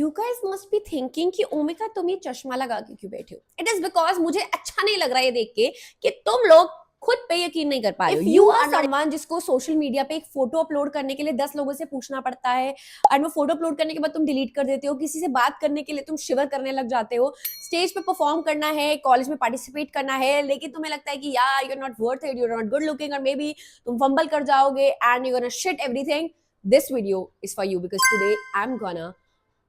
You guys must be thinking कि ओमिका तुम ये चश्मा लगा के क्यों बैठे हो. इट इज बिकॉज मुझे अच्छा नहीं लग रहा है ये देख के कि तुम लोग खुद पे यकीन नहीं कर पा रहे हो. यू आर समवन जिसको सोशल मीडिया पे एक फोटो अपलोड करने के लिए 10 लोगों से पूछना पड़ता है एंड वो फोटो अपलोड करने के बाद तुम डिलीट कर देते हो. किसी से बात करने के लिए तुम शिवर करने लग जाते हो. स्टेज पे परफॉर्म करना है, कॉलेज में पार्टिसिपेट करना है, लेकिन तुम्हें लगता है कि यार you are not worth it, you are not good looking, और मे बी तुम फंबल कर जाओगे and you gonna shit everything. This video is for you because today I'm gonna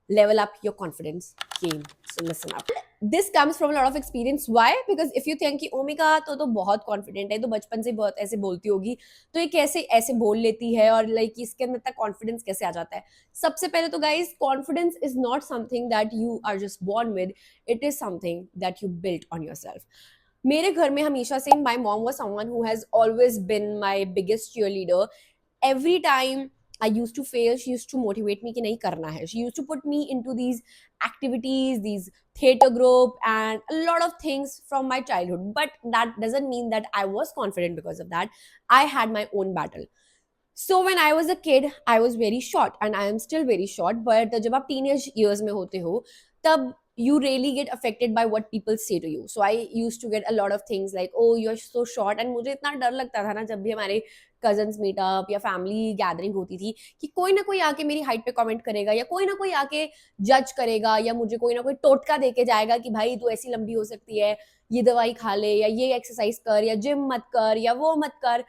level up your confidence game. So listen up. This comes from a lot of experience. Why? Because if you think कि ओमिका तो बहुत confident है, तो बचपन से बहुत ऐसे बोलती होगी, तो ये कैसे ऐसे बोल लेती है और लाइक इसके अंदर तक कॉन्फिडेंस कैसे आ जाता है. सबसे पहले तो guys, confidence is not something that you are just born with. It is something that you built on yourself. मेरे घर में हमेशा से my mom was someone who has always been my biggest cheerleader. Every time I used to fail, she used to motivate me कि नहीं करना है. She used to put me into these activities, these theater group and a lot of things from my childhood. But that doesn't mean that I was confident because of that. I had my own battle. So when I was a kid, I was very short and I am still very short. But जब आप teenage years में होते हो, तब you really get affected by what people say to you. So I used to get a lot of things like, oh, you're so short. And मुझे इतना डर लगता था ना जब भी हमारे कजन्स मीटअप या फैमिली गैदरिंग होती थी कि कोई ना कोई आके मेरी हाइट पे कमेंट करेगा या कोई ना कोई आके जज करेगा या मुझे कोई ना कोई टोटका देके जाएगा कि भाई तू ऐसी लंबी हो सकती है, ये दवाई खा ले या ये एक्सरसाइज कर या जिम मत कर या वो मत कर.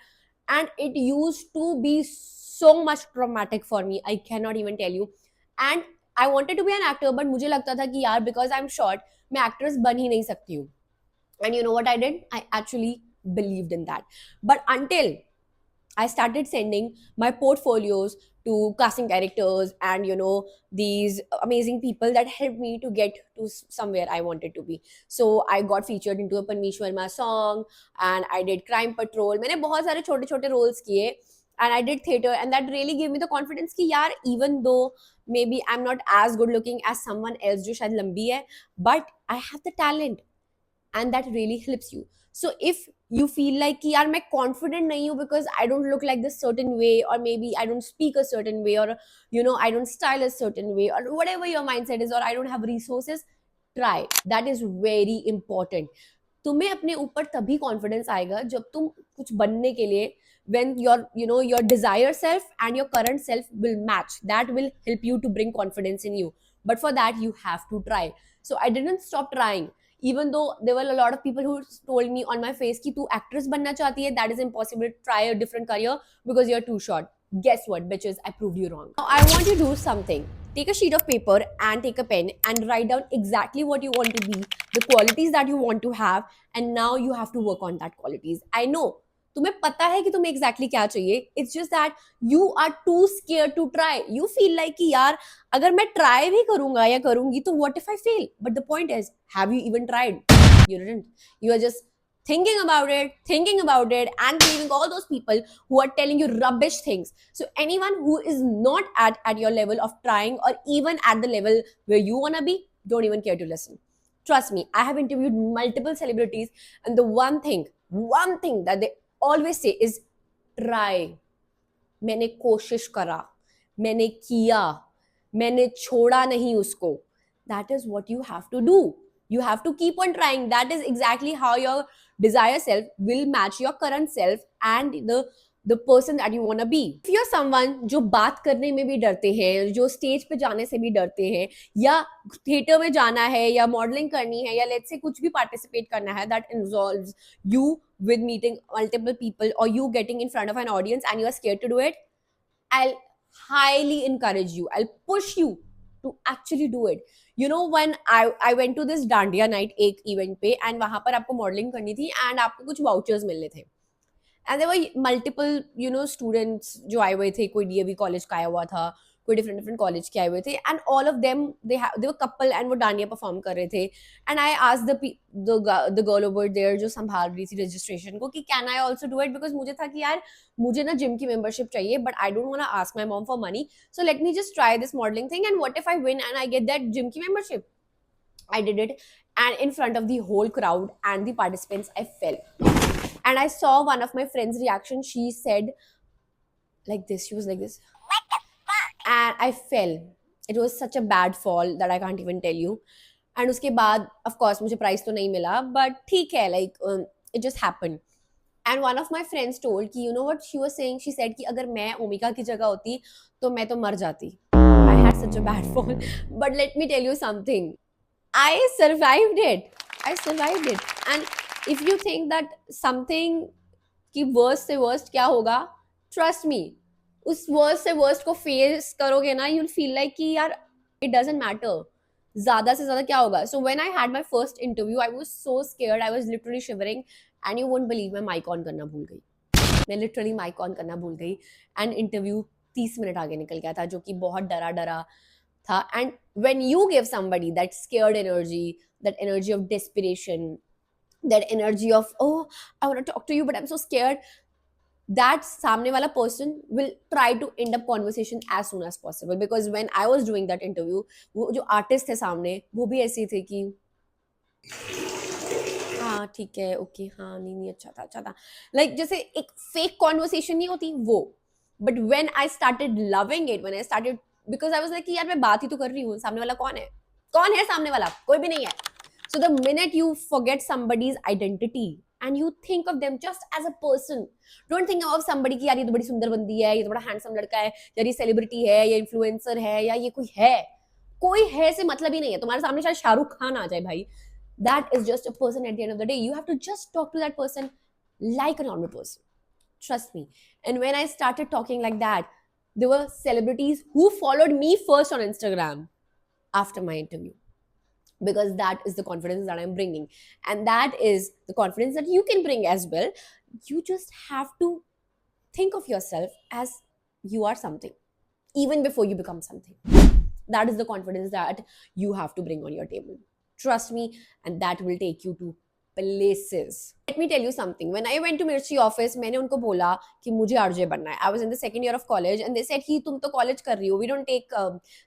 And it used to be so much traumatic for me. I cannot even tell you. And I wanted to be an actor, but मुझे लगता था कि यार because I'm short, मैं actress बन ही नहीं सकती हूँ. And you know what I did? I actually believed in that. But until I started sending my portfolios to casting directors and these amazing people that helped me to get to somewhere I wanted to be. So I got featured into a Panmesh Verma song and I did Crime Patrol. मैंने बहुत सारे छोटे छोटे roles किए and I did theater, and that really gave me the confidence कि यार even though maybe I'm not as good looking as someone else जो शायद लंबी है, but I have the talent and that really helps you. So if you feel like कि यार मैं confident नहीं हूँ because I don't look like this certain way, or maybe I don't speak a certain way, or I don't style a certain way, or whatever your mindset is, or I don't have resources, try. That is very important. तुम्हें अपने ऊपर तभी confidence आएगा जब तुम कुछ बनने के लिए, when your desired self and your current self will match. That will help you to bring confidence in you, but for that you have to try. So I didn't stop trying, even though there were a lot of people who told me on my face कि तू actress बनना चाहती है, that is impossible, try a different career because you're too short. Guess what, bitches, I proved you wrong. Now I want you to do something. Take a sheet of paper and take a pen and write down exactly what you want to be, the qualities that you want to have, and now you have to work on that qualities. I know तुम्हें पता है कि तुम्हें exactly क्या चाहिए. It's just that you are too scared to try. You feel like कि यार अगर मैं try भी करूंगा या करूंगी तो what if I fail? But the point is, have you even tried? You didn't. You are just thinking about it, and believing all those people who are telling you rubbish things. So anyone who is not at your level of trying, or even at the level where you want to be, don't even care to listen. Trust me, I have interviewed multiple celebrities, and the one thing that they always say is try. मैंने कोशिश करा, मैंने किया, मैंने छोड़ा नहीं उसको. That is what you have to do. You have to keep on trying. That is exactly how your desired self will match your current self and the person that you want to be. If you're someone जो बात करने में भी डरते हैं, जो stage पे जाने से भी डरते हैं, या थिएटर में जाना है, या मॉडलिंग करनी है, या लेट्स से कुछ भी पार्टिसिपेट करना है, that involves you with meeting multiple people or you getting in front of an audience and you are scared to do it, I'll highly encourage you. I'll push you to actually do it. When I went to this dandiya night एक event पे, and वहां पर आपको modelling करनी थी and आपको कुछ vouchers मिलने थे, and there were multiple students जो आए हुए थे. कोई डीएवी कॉलेज का आया हुआ था, कोई डिफरेंट कॉलेज के आए हुए थे, and all of them they were couple and वो डांडिया परफॉर्म कर रहे थे. And I asked the girl over there जो संभाल रही थी रजिस्ट्रेशन को कि can I also do it, because मुझे था कि यार मुझे ना जिम की मेंबरशिप चाहिए, but I don't want to ask my mom for money, so let me just try this modelling thing, and what if I win and I get that gym की membership. I did it, and in front of the whole crowd and the participants, I fell. And I saw one of my friends' reaction. She said like this. She was like this. And I fell. It was such a bad fall that I can't even tell you. And उसके बाद of course मुझे price तो नहीं मिला, but ठीक है, like it just happened. And one of my friends told कि you know what she was saying, she said कि अगर मैं ओमिका की जगह होती तो मैं तो मर जाती. I had such a bad fall. But let me tell you something. I survived it. I survived it. And if you think that something कि worst से worst क्या होगा, trust me, उस worst से worst को face करोगे ना, you'll feel like कि यार it doesn't matter. ज़्यादा से ज़्यादा क्या होगा. So when I had my first interview, I was so scared. I was literally shivering, and you won't believe मैं mic on करना भूल गई. मैं literally mic on करना भूल गई, and interview 30 मिनट आगे निकल गया था, जो कि बहुत डरा डरा था. And when you give somebody that scared energy, that energy of desperation, that energy of, oh, I want to talk to you but I'm so scared, that सामने वाला person will try to end up conversation as soon as possible. Because when I was doing that interview, वो जो artist थे सामने, वो भी ऐसे थे कि हाँ ठीक है, ओके, हाँ नहीं नहीं अच्छा था अच्छा था, like जैसे एक fake conversation नहीं होती वो. But when I started loving it, when I started, because I was like कि यार मैं बात ही तो कर रही हूँ, सामने वाला कौन है सामने वाला, कोई भी नहीं है. So the minute you forget somebody's identity and you think of them just as a person, don't think of somebody कि यार ये तो बड़ी सुंदर बंदी है, ये तो बड़ा हैंडसम लड़का है, यार ये सेलिब्रिटी है, ये इन्फ्लुएंसर है, या ये कोई है से मतलब ही नहीं है. तुम्हारे सामने शायद शाहरुख खान आ जाए भाई, that is just a person. At the end of the day, you have to just talk to that person like a normal person. Trust me. And when I started talking like that, there were celebrities who followed me first on Instagram after my interview, because that is the confidence that I'm bringing, and that is the confidence that you can bring as well. You just have to think of yourself as you are something even before you become something. That is the confidence that you have to bring on your table. Trust me, and that will take you to places. Let me tell you something. When I went to Mirchi office, मैंने उनको बोला कि मुझे RJ बनना है. I was in the second year of college, and they said कि तुम तो college कर रही हो. We don't take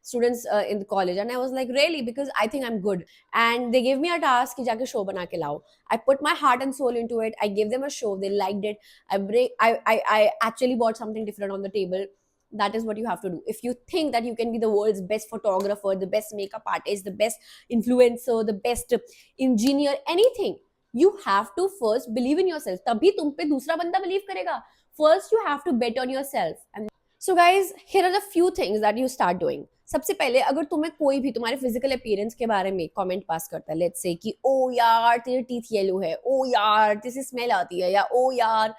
students in the college. And I was like, really? Because I think I'm good. And they gave me a task कि जाके show बना के लाओ. I put my heart and soul into it. I gave them a show. They liked it. I actually bought something different on the table. That is what you have to do. If you think that you can be the world's best photographer, the best makeup artist, the best influencer, the best engineer, anything, you have to first believe in yourself. तभी तुम पे दूसरा बंदा believe करेगा. First you have to bet on yourself. And so guys, here are the few things that you start doing. सबसे पहले अगर तुम्हें कोई भी तुम्हारे फिजिकल अपीयरेंस के बारे में कमेंट पास करता है, लेट्स से कि ओ यार तेरे टीथ येलो है, ओ यार तेरे से स्मेल आती है, या ओ यार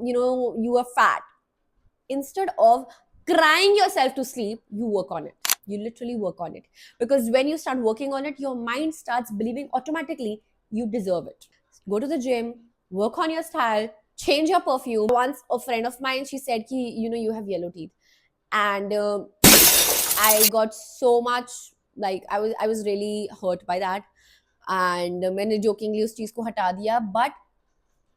you know you are fat, instead of crying yourself to sleep, you work on it. You literally work on it, because when you start working on it, your mind starts believing automatically you deserve it. Go to the gym, work on your style, change your perfume. Once a friend of mine, she said ki, you know, you have yellow teeth, and I got so much, like I was really hurt by that, and मैंने jokingly उस चीज को हटा दिया. But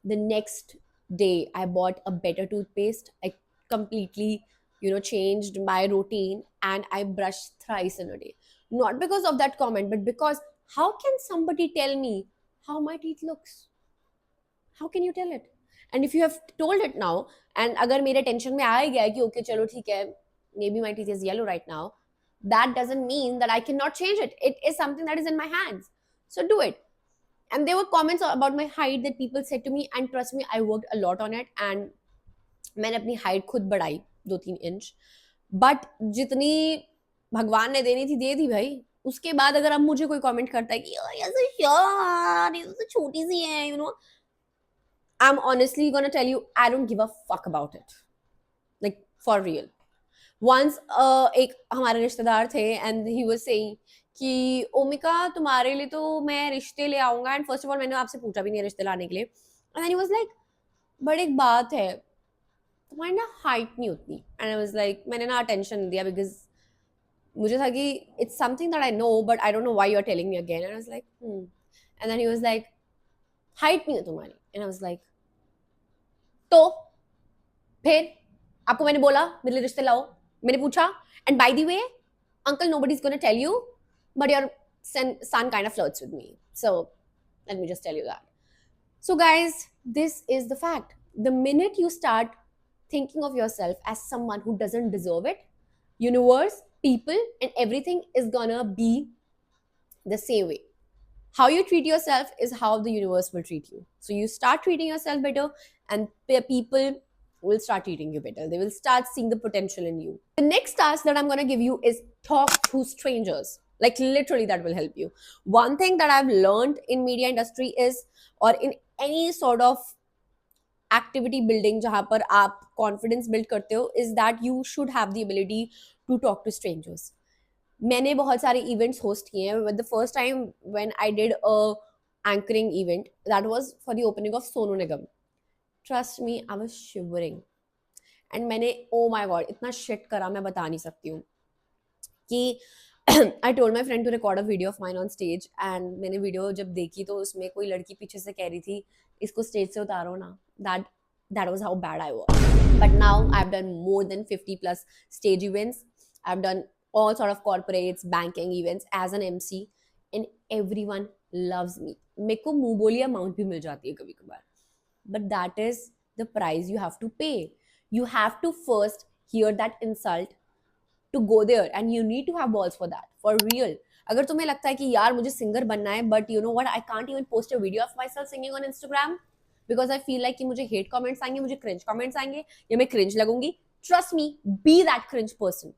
the next day I bought a better toothpaste. I completely, you know, changed my routine, and I brushed thrice in a day. Not because of that comment, but because how can somebody tell me how my teeth looks? How can you tell it? And if you have told it now, and agar mere attention mein aa gaya ki okay chalo theek hai, maybe my teeth is yellow right now, that doesn't mean that I cannot change it. It is something that is in my hands. So do it. And there were comments about my height that people said to me, and trust me, I worked a lot on it, and मैंने अपनी height खुद बढ़ाई 2-3 inch. But जितनी भगवान ने देनी थी दे दी भाई. उसके बाद अगर अब मुझे कोई कमेंट करता है कि यार ये तो छोटी सी है, you know, I am honestly gonna tell you, I don't give a fuck about it, like for real. Once एक हमारे रिश्तेदार थे, एंड ही वाज सेइंग कि ओमिका तुम्हारे लिए तो मैं रिश्ते ले आऊंगा, एंड फर्स्ट ऑफ ऑल मैंने आपसे पूछा भी नहीं रिश्ते लाने के लिए. And then he was like, but एक बात है, तुम्हारी ना हाइट नहीं उतनी. एंड आई वाज लाइक, मैंने ना अटेंशन दिया, बिकॉज मुझे था कि it's something that I know, but I don't know why you are telling me again. And I was like and then he was like, height नहीं है तुम्हारी. And I was like, तो फिर आपको मैंने बोला मेरे लिए रिश्ते लाओ, मैंने पूछा, and by the way uncle, nobody is gonna tell you, but your son kind of flirts with me, so let me just tell you that. So guys, this is the fact. The minute you start thinking of yourself as someone who doesn't deserve it, universe people and everything is gonna be the same way. How you treat yourself is how the universe will treat you. So you start treating yourself better, and people will start treating you better. They will start seeing the potential in you. The next task that I'm going to give you is talk to strangers. Like literally that will help you. One thing that I've learned in media industry is, or in any sort of activity building जहां पर आप confidence build करते हो, is that you should have the ability to talk to strangers. मैंने बहुत सारे events host किए हैं. The first time when I did a anchoring event, that was for the opening of Sonu Nigam. Trust me, I was shivering. And मैंने, oh my god, इतना shit करा मैं बता नहीं सकती हूँ कि I told my friend to record a video of mine on stage. And मैंने वीडियो जब देखी तो उसमें कोई लड़की पीछे से कह रही थी, इसको स्टेज से उतारो ना. That was how bad I was. But now I have done more than 50 plus stage events. I have done all sort of corporates, banking events as an MC, and everyone loves me. मेरे को मुंह बोली amount भी मिल जाती है कभी कभार, but that is the price you have to pay. You have to first hear that insult to go there, and you need to have balls for that, for real. अगर तुम्हें लगता है कि यार मुझे सिंगर बनना है, but you know what, I can't even post a video of myself singing on Instagram because I feel like कि मुझे hate comments आएंगे, मुझे cringe comments आएंगे, या मैं cringe लगूंगी. Trust me, be that cringe person.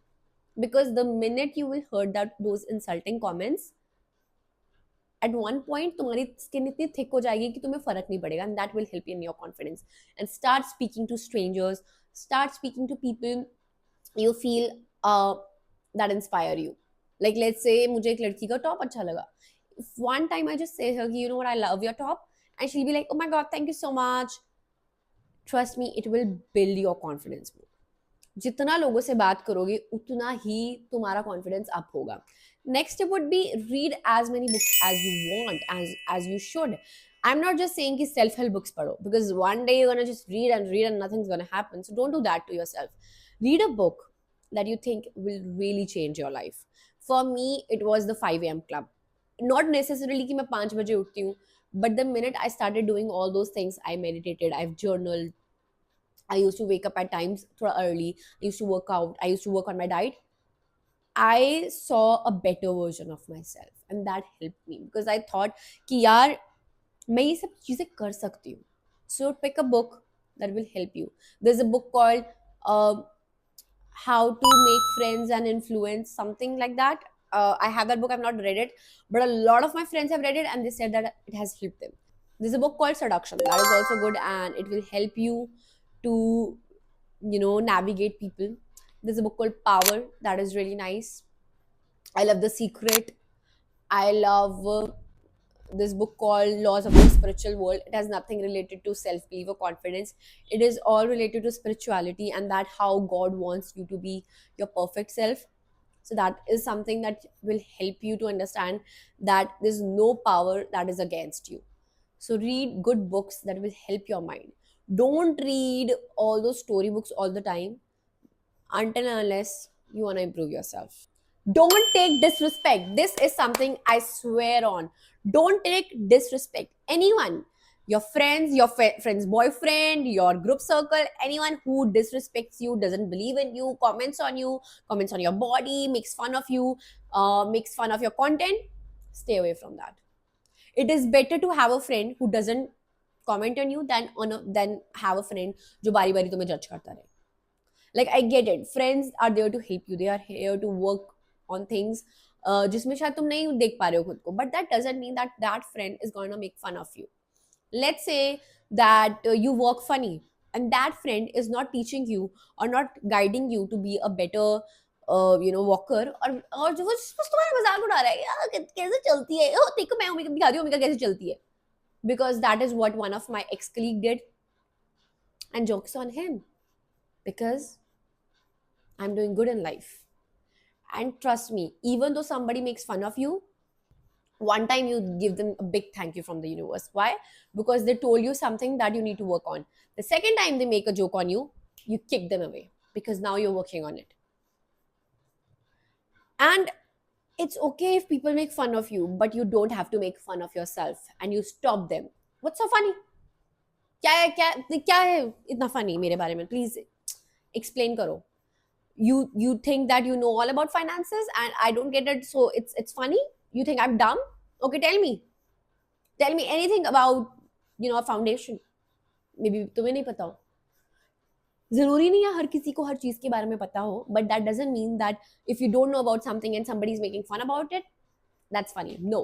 Because the minute you will hear that those insulting comments, at one point तुम्हारी skin इतनी thick हो जाएगी कि तुम्हें फर्क नहीं पड़ेगा, and that will help you in your confidence. And start speaking to strangers, start speaking to people you feel that inspire you. Like let's say मुझे एक लड़की का top अच्छा लगा. If one time I just say her, you know what, I love your top, and she'll be like, oh my god, thank you so much. Trust me, it will build your confidence more. जितना लोगों से बात करोगे उतना ही तुम्हारा confidence up होगा. Next step would be read as many books as you want, as you should. I am not just saying कि सेल्फ हेल्प बुक्स पढ़ो, because one day you gonna just read and nothing's gonna happen. So don't do that to yourself. Read a book that you think will really change your life. For me, it was the 5 a.m. club. Not necessarily कि मैं 5 बजे उठती हूँ, but the minute I started doing all those things, I meditated, I've journaled, I used to wake up at times thoda early, I used to work out, I used to work on my diet. I saw a better version of myself, and that helped me because I thought कि यार मैं ये सब चीज़ें कर सकती हूँ. So pick a book that will help you. There's a book called How to Make Friends and Influence, something like that. I have that book. I've not read it, but a lot of my friends have read it, and they said that it has helped them. There's a book called Seduction that is also good, and it will help you to, you know, navigate people. There's a book called Power that is really nice. I love The Secret. I love this book called Laws of the Spiritual World. It has nothing related to self-belief or confidence. It is all related to spirituality and that how God wants you to be your perfect self. So that is something that will help you to understand that there's no power that is against you. So read good books that will help your mind. Don't read all those story books all the time until and unless you want to improve yourself. Don't take disrespect. This is something I swear on. Don't take disrespect. Anyone, your friends, your friend's boyfriend, your group circle, anyone who disrespects you, doesn't believe in you, comments on your body, makes fun of you, makes fun of your content, stay away from that. It is better to have a friend who doesn't comment on you than have a friend जो बारी बारी तुम्हें judge करता रहे. Like I get it, friends are there to help you, they are here to work on things जिसमें शायद तुम नहीं देख पा रहे हो खुद को, but that doesn't mean that that friend is going to make fun of you. Let's say that you walk funny and that friend is not teaching you or not guiding you to be a better walker, और जो वो बस तुम्हारा मजाक उड़ा रहा है यार कैसे चलती है, ओ देखो मैं ओमिका दिखा रही हूँ ओमिका कैसे चलती है, because that is what one of my ex-colleague did, and jokes on him because I'm doing good in life. And trust me, even though somebody makes fun of you, one time you give them a big thank you from the universe. Why? Because they told you something that you need to work on. The second time they make a joke on you, you kick them away because now you're working on it. And it's okay if people make fun of you, but you don't have to make fun of yourself, and you stop them. What's so funny? क्या है इतना funny मेरे बारे में? Please explain करो. You think that you know all about finances and I don't get it, so it's funny? You think I'm dumb? Okay, tell me anything about, a foundation. Maybe तुम्हें नहीं पता हो. जरूरी नहीं है हर किसी को हर चीज के बारे में पता हो, but that doesn't mean that if you don't know about something and somebody is making fun about it, that's funny. No,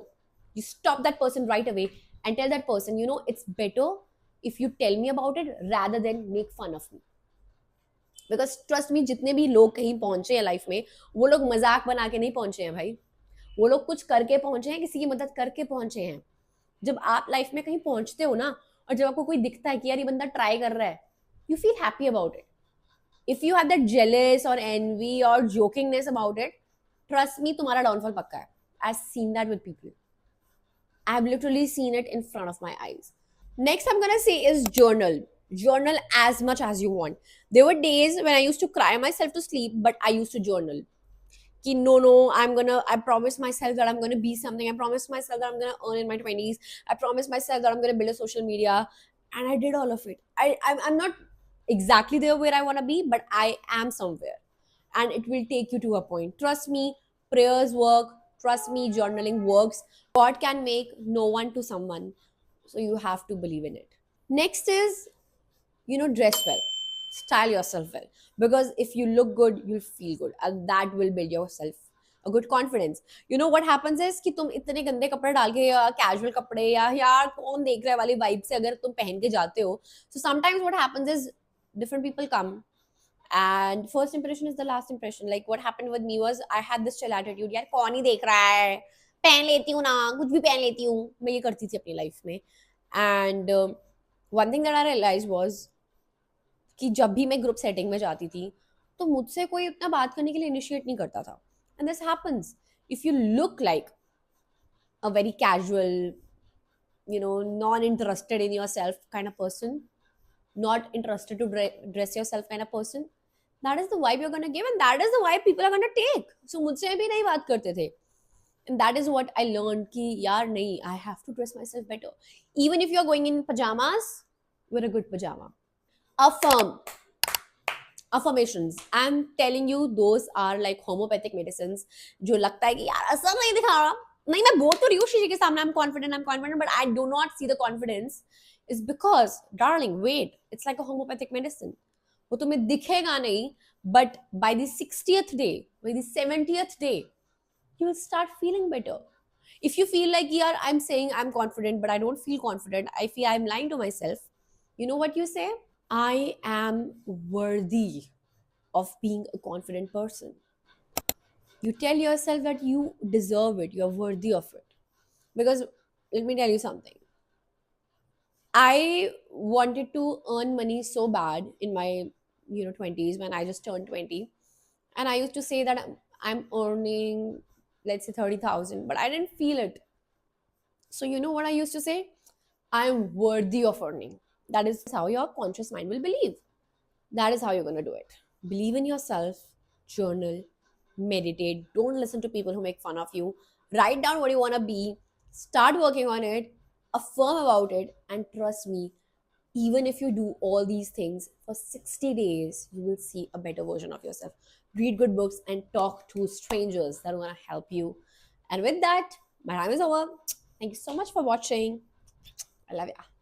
you stop that person right away and tell that person, it's better if you tell me about it rather than make fun of me. Because trust me, जितने भी लोग कहीं पहुंचे हैं life में, वो लोग मजाक बना के नहीं पहुंचे हैं भाई. वो लोग कुछ करके पहुंचे हैं, किसी की मदद करके पहुंचे हैं. जब आप लाइफ में कहीं पहुंचते हो ना, और जब आपको कोई दिखता है कि यार ये बंदा ट्राई कर रहा है, you feel happy about it. If you have that jealous और एनवी और जोकिंगनेस अबाउट इट, ट्रस्ट मी, तुम्हारा डाउनफॉल पक्का है. I have seen that with people. I have literally seen it in front of my eyes. Next, I'm gonna say is journal. Journal as much as you want. There were days when I used to cry myself to sleep, but I used to journal. Ki no, I promised myself that I'm gonna be something. I promised myself that I'm gonna earn in my 20s. I promised myself that I'm gonna build a social media. And I did all of it. I'm not exactly there where I wanna be, but I am somewhere. And it will take you to a point. Trust me, prayers work. Trust me, journaling works. God can make no one to someone. So you have to believe in it. Next is, dress well. Style yourself well. Because if you look good, you'll feel good. And that will build yourself a good confidence. You know what happens is कि तुम इतने गंदे कपड़े डाल के या casual कपड़े या यार कौन देख रहा है वाली वाइब से अगर तुम पहन के जाते हो, so sometimes what happens is different people come and first impression is the last impression. Like what happened with me was I had this chill attitude. यार कौन ही देख रहा है, पहन लेती हूँ ना, कुछ भी पहन लेती हूँ. मैं ये करती थी अपनी लाइफ में. And one thing that I realized was कि जब भी मैं ग्रुप सेटिंग में जाती थी तो मुझसे कोई उतना बात करने के लिए इनिशिएट नहीं करता था. And this happens if you look like a very casual, non-interested in yourself kind of person, not interested to dress yourself kind of person. That is the vibe you're gonna give, and that is the vibe people are gonna take. So मुझसे भी नहीं बात करते थे. And that is what I learned कि यार नहीं, I have to dress myself better. Even if you're going in pajamas, wear a good pajama. Affirm. Affirmations. I'm telling you, those are like homeopathic medicines. जो लगता है कि यार असर नहीं दिखा रहा. नहीं, मैं बोल तो रही हूँ शीशे के सामने I'm confident, but I do not see the confidence. Is because, darling, wait, it's like a homeopathic medicine. वो तुम्हें दिखेगा नहीं, but by the 60th day, by the 70th day, you will start feeling better. If you feel like, yeah, I'm saying I'm confident, but I don't feel confident, I feel I'm lying to myself, you know what you say? I am worthy of being a confident person. You tell yourself that you deserve it, you're worthy of it. Because let me tell you something. I wanted to earn money so bad in my 20s when I just turned 20, and I used to say that I'm earning, let's say, 30,000, but I didn't feel it. So you know what I used to say? I'm worthy of earning. That is how your conscious mind will believe. That is how you're going to do it. Believe in yourself, journal, meditate. Don't listen to people who make fun of you. Write down what you want to be, start working on it, affirm about it, and trust me, even if you do all these things for 60 days, you will see a better version of yourself. Read good books and talk to strangers that are going to help you. And with that, my time is over. Thank you so much for watching. I love you.